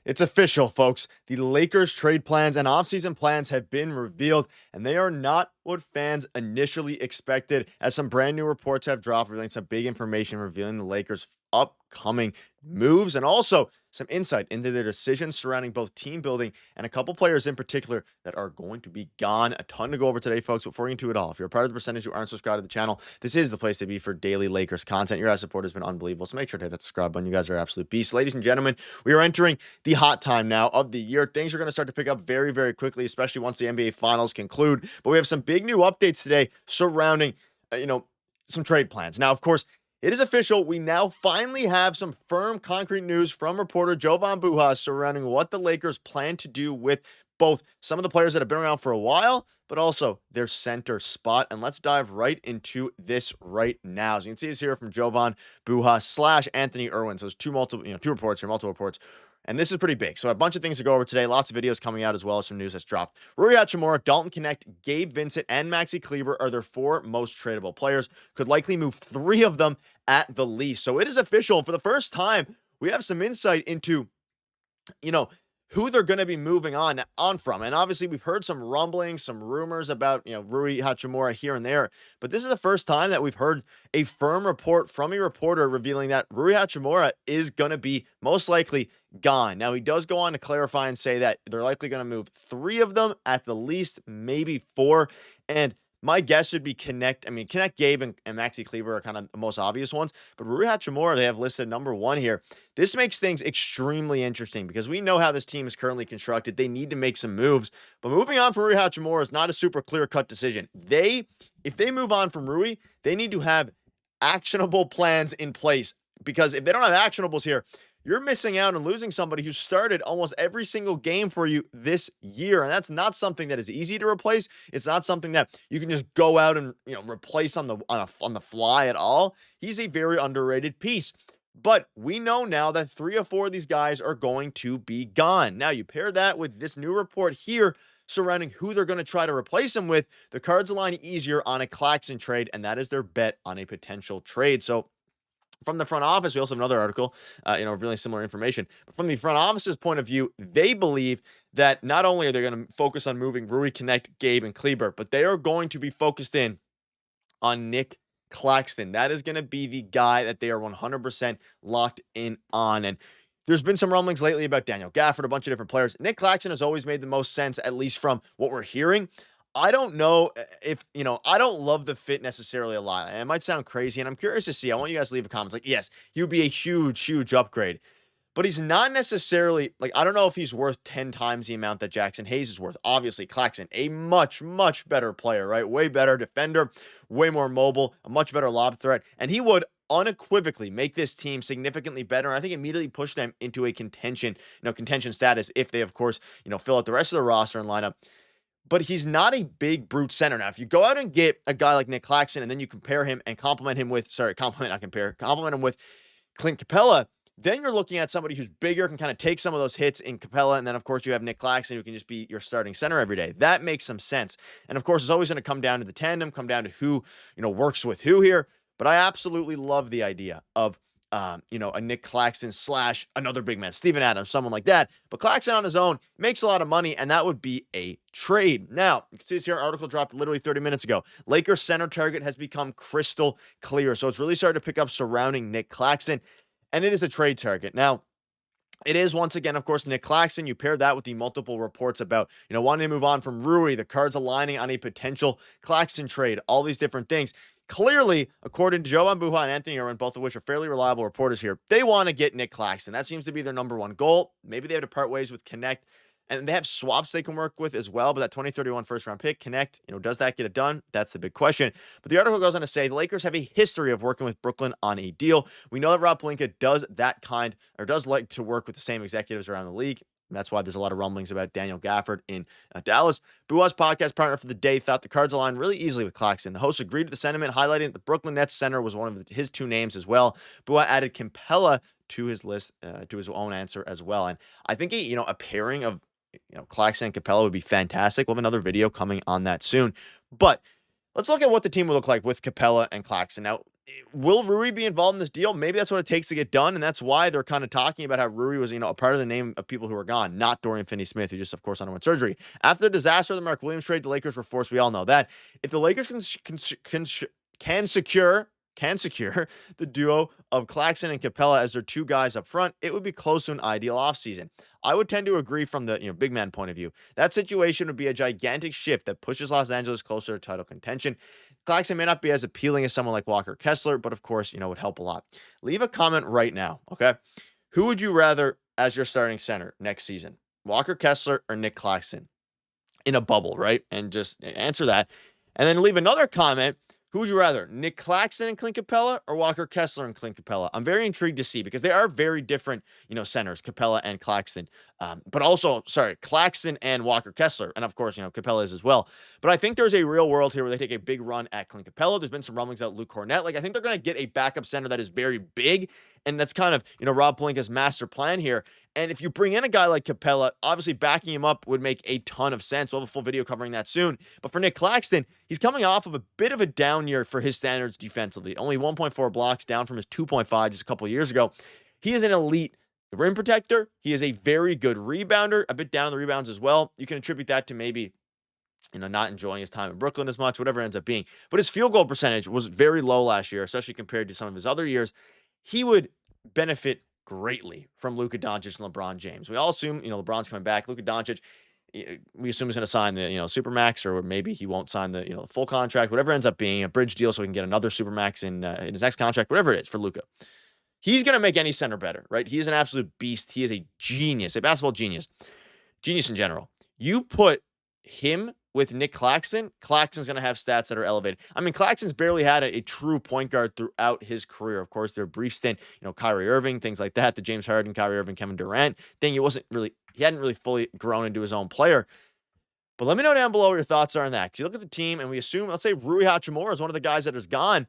It's official, folks. The Lakers trade plans and offseason plans have been revealed, and they are not what fans initially expected, as some brand new reports have dropped, revealing some big information revealing the Lakers' upcoming moves and also some insight into their decisions surrounding both team building and a couple players in particular that are going to be gone. A ton to go over today, folks. Before we get into it all, if you're a part of the percentage who aren't subscribed to the channel, this is the place to be for daily Lakers content. Your guys' support has been unbelievable, so make sure to hit that subscribe button. You guys are absolute beasts. Ladies and gentlemen, we are entering the hot time now of the year. Things are going to start to pick up very, very quickly, especially once the NBA Finals conclude. But we have some big new updates today surrounding, some trade plans. Now, of course, it is official. We now finally have some firm, concrete news from reporter Jovan Buha surrounding what the Lakers plan to do with both some of the players that have been around for a while, but also their center spot. And let's dive right into this right now. As you can see, this here from Jovan Buha / Anthony Irwin. So there's two reports here, multiple reports. And this is pretty big. So a bunch of things to go over today. Lots of videos coming out as well as some news that's dropped. Rui Hachimura, Dalton, Knecht, Gabe Vincent, and Maxi Kleber are their 4 most tradable players. Could likely move 3 of them at the least. So it is official. For the first time, we have some insight into, who they're going to be moving on from. And obviously, we've heard some rumblings, some rumors about, Rui Hachimura here and there. But this is the first time that we've heard a firm report from a reporter revealing that Rui Hachimura is going to be most likely gone. Now, he does go on to clarify and say that they're likely going to move 3 of them at the least, maybe 4. And my guess would be Knecht, Gabe, and Maxi Kleber are kind of the most obvious ones. But Rui Hachimura, they have listed number 1 here. This makes things extremely interesting because we know how this team is currently constructed. They need to make some moves. But moving on from Rui Hachimura is not a super clear-cut decision. If they move on from Rui, they need to have actionable plans in place. Because if they don't have actionables here, you're missing out and losing somebody who started almost every single game for you this year. And that's not something that is easy to replace. It's not something that you can just go out and, replace on the fly at all. He's a very underrated piece. But we know now that 3 or 4 of these guys are going to be gone. Now, you pair that with this new report here surrounding who they're going to try to replace him with, the cards align easier on a Claxton trade, and that is their bet on a potential trade. So from the front office, we also have another article, really similar information. But from the front office's point of view, they believe that not only are they going to focus on moving Rui, Knecht, Gabe, and Kleber, but they are going to be focused in on Nick Claxton. That is going to be the guy that they are 100% locked in on. And there's been some rumblings lately about Daniel Gafford, a bunch of different players. Nick Claxton has always made the most sense, at least from what we're hearing. I don't know if, I don't love the fit necessarily a lot. It might sound crazy, and I'm curious to see. I want you guys to leave a comment. Like, yes, he would be a huge, huge upgrade. But he's not necessarily, I don't know if he's worth 10 times the amount that Jackson Hayes is worth. Obviously, Claxton, a much, much better player, right? Way better defender, way more mobile, a much better lob threat. And he would unequivocally make this team significantly better. And I think immediately push them into a contention status if they, of course, fill out the rest of the roster and lineup. But he's not a big brute center. Now, if you go out and get a guy like Nick Claxton and then you compare him and compliment him with Claxton-Capela, then you're looking at somebody who's bigger, can kind of take some of those hits in Capela. And then, of course, you have Nick Claxton, who can just be your starting center every day. That makes some sense. And, of course, it's always going to come down to the tandem, come down to who, works with who here. But I absolutely love the idea of a Nick Claxton / another big man, Steven Adams, someone like that. But Claxton on his own makes a lot of money, and that would be a trade. Now, you can see this here, an article dropped literally 30 minutes ago. Lakers center target has become crystal clear. So it's really started to pick up surrounding Nick Claxton, and it is a trade target. Now, it is, once again, of course, Nick Claxton. You pair that with the multiple reports about, wanting to move on from Rui, the cards aligning on a potential Claxton trade, all these different things. Clearly, according to Jovan Buha and Anthony Irwin, both of which are fairly reliable reporters here, they want to get Nick Claxton. That seems to be their number 1 goal. Maybe they have to part ways with Knecht, and they have swaps they can work with as well. But that 2031 first-round pick, Knecht, does that get it done? That's the big question. But the article goes on to say the Lakers have a history of working with Brooklyn on a deal. We know that Rob Pelinka does like to work with the same executives around the league. And that's why there's a lot of rumblings about Daniel Gafford in Dallas. Bua's podcast partner for the day thought the cards aligned really easily with Claxton. The host agreed with the sentiment, highlighting that the Brooklyn Nets center was one of his 2 names as well. Bua added Capela to his list, to his own answer as well. And I think a pairing of Claxton and Capela would be fantastic. We'll have another video coming on that soon. But let's look at what the team would look like with Capela and Claxton. Now, Will Rui be involved in this deal? Maybe that's what it takes to get done, and that's why they're kind of talking about how Rui was, a part of the name of people who are gone, not Dorian Finney-Smith, who just, of course, underwent surgery. After the disaster of the Mark Williams trade, the Lakers were forced. We all know that. If the Lakers can secure the duo of Claxton and Capela as their two guys up front, it would be close to an ideal offseason. I would tend to agree from the big man point of view. That situation would be a gigantic shift that pushes Los Angeles closer to title contention. Claxton may not be as appealing as someone like Walker Kessler, but of course, would help a lot. Leave a comment right now, okay? Who would you rather as your starting center next season? Walker Kessler or Nick Claxton? In a bubble, right? And just answer that. And then leave another comment. Who would you rather, Nick Claxton and Capela or Walker Kessler and Capela? I'm very intrigued to see because they are very different, centers, Capela and Claxton. But also, Claxton and Walker Kessler. And of course, Capela is as well. But I think there's a real world here where they take a big run at Capela. There's been some rumblings about Luke Kornet. I think they're going to get a backup center that is very big. And that's kind of, Rob Pelinka's master plan here. And if you bring in a guy like Capela, obviously backing him up would make a ton of sense. We'll have a full video covering that soon. But for Nick Claxton, he's coming off of a bit of a down year for his standards defensively. Only 1.4 blocks, down from his 2.5 just a couple of years ago. He is an elite rim protector. He is a very good rebounder, a bit down in the rebounds as well. You can attribute that to maybe not enjoying his time in Brooklyn as much, whatever it ends up being. But his field goal percentage was very low last year, especially compared to some of his other years. He would benefit greatly from Luka Doncic and LeBron James. We all assume, LeBron's coming back. Luka Doncic, we assume he's going to sign the, Supermax, or maybe he won't sign the, the full contract, whatever ends up being a bridge deal so he can get another Supermax in his next contract, whatever it is for Luka. He's going to make any center better, right? He is an absolute beast. He is a genius, a basketball genius in general. You put him with Nick Claxton, Claxton's going to have stats that are elevated. I mean, Claxton's barely had a true point guard throughout his career. Of course, their brief stint, Kyrie Irving, things like that, the James Harden, Kyrie Irving, Kevin Durant thing. He hadn't really fully grown into his own player. But let me know down below what your thoughts are on that. Because you look at the team and we assume, let's say Rui Hachimura is one of the guys that is gone.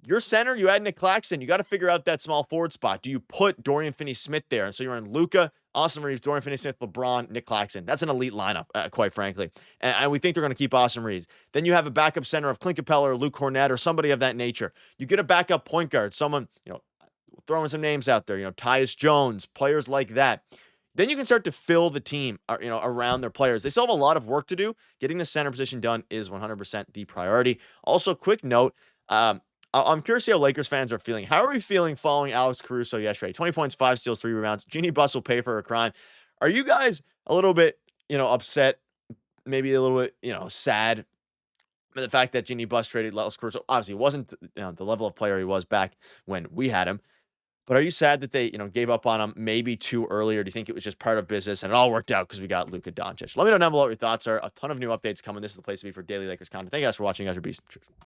Your center, you add Nick Claxton, you got to figure out that small forward spot. Do you put Dorian Finney-Smith there? And so you're in Luka, Austin Reaves, Dorian Finney-Smith, LeBron, Nick Claxton. That's an elite lineup, quite frankly. And we think they're going to keep Austin Reaves. Then you have a backup center of Capela or Luke Kornet or somebody of that nature. You get a backup point guard, someone, throwing some names out there, Tyus Jones, players like that. Then you can start to fill the team, around their players. They still have a lot of work to do. Getting the center position done is 100% the priority. Also, quick note, I'm curious to see how Lakers fans are feeling. How are we feeling following Alex Caruso yesterday? 20 points, 5 steals, 3 rebounds. Jeannie Buss will pay for her crime. Are you guys a little bit, upset, maybe a little bit, sad with the fact that Jeannie Buss traded Alex Caruso? Obviously, he wasn't the level of player he was back when we had him. But are you sad that they, gave up on him maybe too early, or do you think it was just part of business and it all worked out because we got Luka Doncic? Let me know down below what your thoughts are. A ton of new updates coming. This is the place to be for daily Lakers content. Thank you guys for watching. You guys are beasts. Cheers.